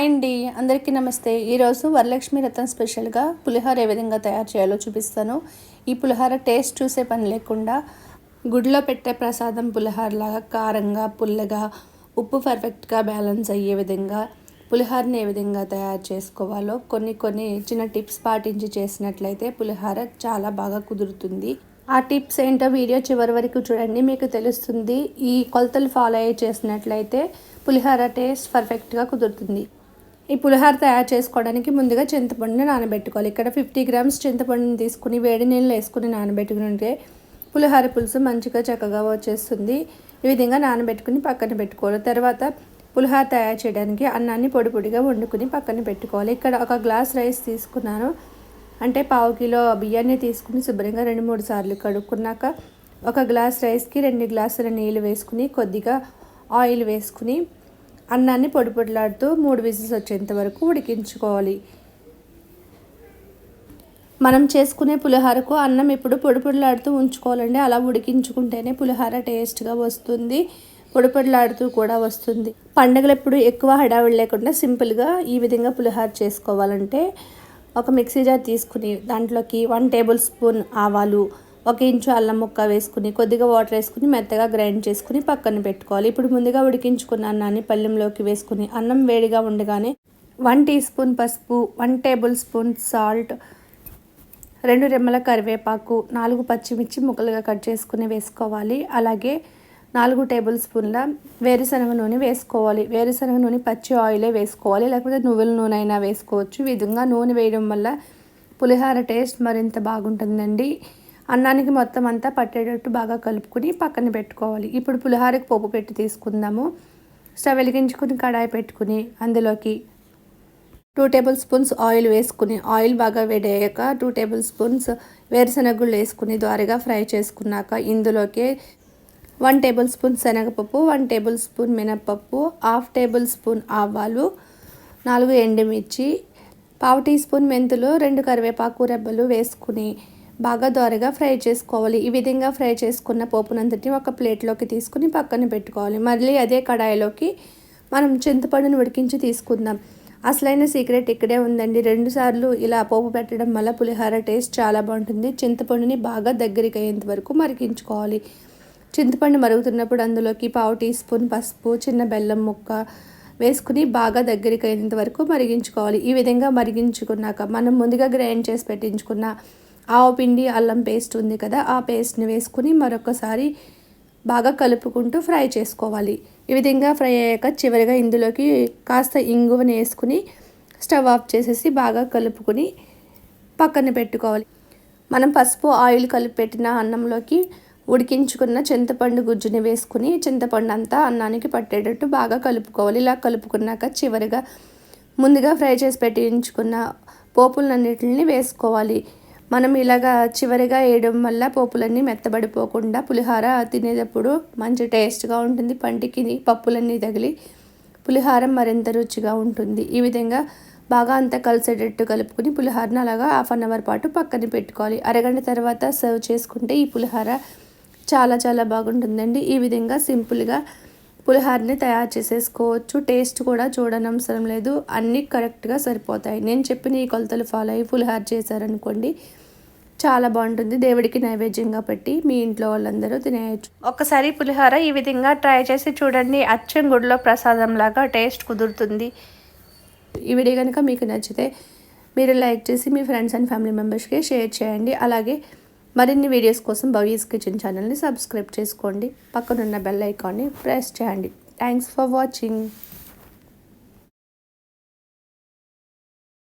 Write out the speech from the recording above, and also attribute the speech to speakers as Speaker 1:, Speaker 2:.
Speaker 1: అండి, అందరికీ నమస్తే. ఈరోజు వరలక్ష్మి వ్రతం స్పెషల్గా పులిహోర ఏ విధంగా తయారు చేయాలో చూపిస్తాను. ఈ పులిహోర టేస్ట్ చూసే పని లేకుండా గుడిలో పెట్టే ప్రసాదం పులిహోరలాగా కారంగా, పుల్లగా, ఉప్పు పర్ఫెక్ట్గా బ్యాలెన్స్ అయ్యే విధంగా పులిహోరని ఏ విధంగా తయారు చేసుకోవాలో కొన్ని చిన్న టిప్స్ పాటించి చేసినట్లయితే పులిహోర చాలా బాగా కుదురుతుంది. ఆ టిప్స్ ఏంటో వీడియో చివరి వరకు చూడండి, మీకు తెలుస్తుంది. ఈ కొలతలు ఫాలో అయ్యి చేసినట్లయితే పులిహోర టేస్ట్ పర్ఫెక్ట్గా కుదురుతుంది. ఈ పులిహోర తయారు చేసుకోవడానికి ముందుగా చింతపండుని నానబెట్టుకోవాలి. ఇక్కడ 50 గ్రామ్స్ చింతపండుని తీసుకుని వేడి నీళ్ళు వేసుకుని నానబెట్టుకుంటే పులిహోర పులుసు మంచిగా చక్కగా వచ్చేస్తుంది. ఈ విధంగా నానబెట్టుకుని పక్కన పెట్టుకోవాలి. తర్వాత పులిహోర తయారు చేయడానికి అన్నాన్ని పొడి పొడిగా వండుకుని పక్కన పెట్టుకోవాలి. ఇక్కడ 1 గ్లాస్ రైస్ తీసుకున్నాను. అంటే 1/2 కిలో బియ్యాన్ని తీసుకుని శుభ్రంగా 2-3 సార్లు కడుక్కున్నాక 1 గ్లాస్ రైస్కి 2 గ్లాసుల నీళ్ళు వేసుకుని కొద్దిగా ఆయిల్ వేసుకుని అన్నాన్ని పొడి పొడిలాడుతూ 3 విజిల్స్ వచ్చేంత వరకు ఉడికించుకోవాలి. మనం చేసుకునే పులిహోరకు అన్నం ఇప్పుడు పొడి పొడిలాడుతూ ఉంచుకోవాలండి. అలా ఉడికించుకుంటేనే పులిహోర టేస్ట్గా వస్తుంది, పొడి పొడిలాడుతూ కూడా వస్తుంది. పండుగలు ఎప్పుడు ఎక్కువ హడావిడి లేకుండా సింపుల్గా ఈ విధంగా పులిహోర చేసుకోవాలంటే ఒక మిక్సీ జార్ తీసుకుని దాంట్లోకి 1 టేబుల్ స్పూన్ ఆవాలు, 1 ఇంచు అల్లం ముక్క వేసుకుని కొద్దిగా వాటర్ వేసుకుని మెత్తగా గ్రైండ్ చేసుకుని పక్కన పెట్టుకోవాలి. ఇప్పుడు ముందుగా ఉడికించుకున్న అన్నాన్ని పళ్ళెంలోకి వేసుకుని అన్నం వేడిగా ఉండగానే 1 టీ స్పూన్ పసుపు, 1 టేబుల్ స్పూన్ సాల్ట్, 2 రెమ్మల కరివేపాకు, 4 పచ్చిమిర్చి ముక్కలుగా కట్ చేసుకుని వేసుకోవాలి. అలాగే 4 టేబుల్ స్పూన్ల వేరుశనగ నూనె వేసుకోవాలి. వేరుశనగ నూనె పచ్చి ఆయిలే వేసుకోవాలి, లేకపోతే నువ్వుల నూనె అయినా వేసుకోవచ్చు. ఈ విధంగా నూనె వేయడం వల్ల పులిహోర టేస్ట్ మరింత బాగుంటుందండి. అన్నానికి మొత్తం అంతా పట్టేటట్టు బాగా కలుపుకుని పక్కన పెట్టుకోవాలి. ఇప్పుడు పులిహోరకి పోపు పెట్టి తీసుకుందాము. స్టవ్ వెలిగించుకుని కడాయి పెట్టుకుని అందులోకి 2 టేబుల్ స్పూన్స్ ఆయిల్ వేసుకుని ఆయిల్ బాగా వేడయ్యాక 2 టేబుల్ స్పూన్స్ వేరుశనగ గుళ్ళు వేసుకుని ద్వారగా ఫ్రై చేసుకున్నాక ఇందులోకి 1 టేబుల్ స్పూన్ శనగపప్పు, 1 టేబుల్ స్పూన్ మినప్పప్పు, 1/2 టేబుల్ స్పూన్ ఆవాలు, 4 ఎండుమిర్చి, 1/2 టీ స్పూన్ మెంతులు, 2 కరివేపాకు రెబ్బలు వేసుకుని బాగా దోరగా ఫ్రై చేసుకోవాలి. ఈ విధంగా ఫ్రై చేసుకున్న పోపునంతటిని ఒక ప్లేట్లోకి తీసుకుని పక్కన పెట్టుకోవాలి. మళ్ళీ అదే కడాయిలోకి మనం చింతపండుని ఉడికించి తీసుకుందాం. అసలైన సీక్రెట్ ఇక్కడే ఉందండి. 2 సార్లు ఇలా పోపు పెట్టడం వల్ల పులిహోర టేస్ట్ చాలా బాగుంటుంది. చింతపండుని బాగా దగ్గరికి అయ్యేంత వరకు మరిగించుకోవాలి. చింతపండు మరుగుతున్నప్పుడు అందులోకి 1/2 టీ స్పూన్ పసుపు, చిన్న బెల్లం ముక్క వేసుకుని బాగా దగ్గరికి అయ్యేంత వరకు మరిగించుకోవాలి. ఈ విధంగా మరిగించుకున్నాక మనం ముందుగా గ్రైండ్ చేసి పెట్టించుకున్న ఆవు పిండి, అల్లం పేస్ట్ ఉంది కదా, ఆ పేస్ట్ని వేసుకుని మరొకసారి బాగా కలుపుకుంటూ ఫ్రై చేసుకోవాలి. ఈ విధంగా ఫ్రై అయ్యాక చివరిగా ఇందులోకి కాస్త ఇంగువని వేసుకుని స్టవ్ ఆఫ్ చేసేసి బాగా కలుపుకొని పక్కన పెట్టుకోవాలి. మనం పసుపు ఆయిల్ కలిపి పెట్టిన అన్నంలోకి ఉడికించుకున్న చింతపండు గుజ్జుని వేసుకుని చింతపండు అంతా అన్నానికి పట్టేటట్టు బాగా కలుపుకోవాలి. ఇలా కలుపుకున్నాక చివరిగా ముందుగా ఫ్రై చేసి పెట్టించుకున్న పోపులన్నిటిని వేసుకోవాలి. మనం ఇలాగా చివరిగా వేయడం వల్ల పోపులన్నీ మెత్తబడిపోకుండా పులిహోర తినేటప్పుడు మంచి టేస్ట్గా ఉంటుంది. పంటికి పప్పులన్నీ తగిలి పులిహోర మరింత రుచిగా ఉంటుంది. ఈ విధంగా బాగా అంతా కలిసేటట్టు కలుపుకొని పులిహోరను అలాగా 1/2 అవర్ పాటు పక్కన పెట్టుకోవాలి. అరగంట తర్వాత సర్వ్ చేసుకుంటే ఈ పులిహోర చాలా చాలా బాగుంటుందండి. ఈ విధంగా సింపుల్గా పులిహోరని తయారు చేసేసుకోవచ్చు. టేస్ట్ కూడా చూడనవసరం లేదు, అన్నీ కరెక్ట్గా సరిపోతాయి. నేను చెప్పిన ఈ కొలతలు ఫాలో అయ్యి పులిహోర చేశారనుకోండి చాలా బాగుంటుంది. దేవుడికి నైవేద్యంగా పెట్టి మీ ఇంట్లో వాళ్ళందరూ తినేయచ్చు. ఒకసారి పులిహోర ఈ విధంగా ట్రై చేసి చూడండి, అచ్చం గుడిలో ప్రసాదంలాగా టేస్ట్ కుదురుతుంది. ఈ వీడియో కనుక మీకు నచ్చితే మీరు లైక్ చేసి మీ ఫ్రెండ్స్ అండ్ ఫ్యామిలీ మెంబర్స్కి షేర్ చేయండి. అలాగే మరిన్ని వీడియోస్ కోసం భవ్యస్ కిచెన్ ఛానల్ని సబ్స్క్రైబ్ చేసుకోండి. పక్కనున్న బెల్ ఐకాన్ని ప్రెస్ చేయండి. Thanks for watching.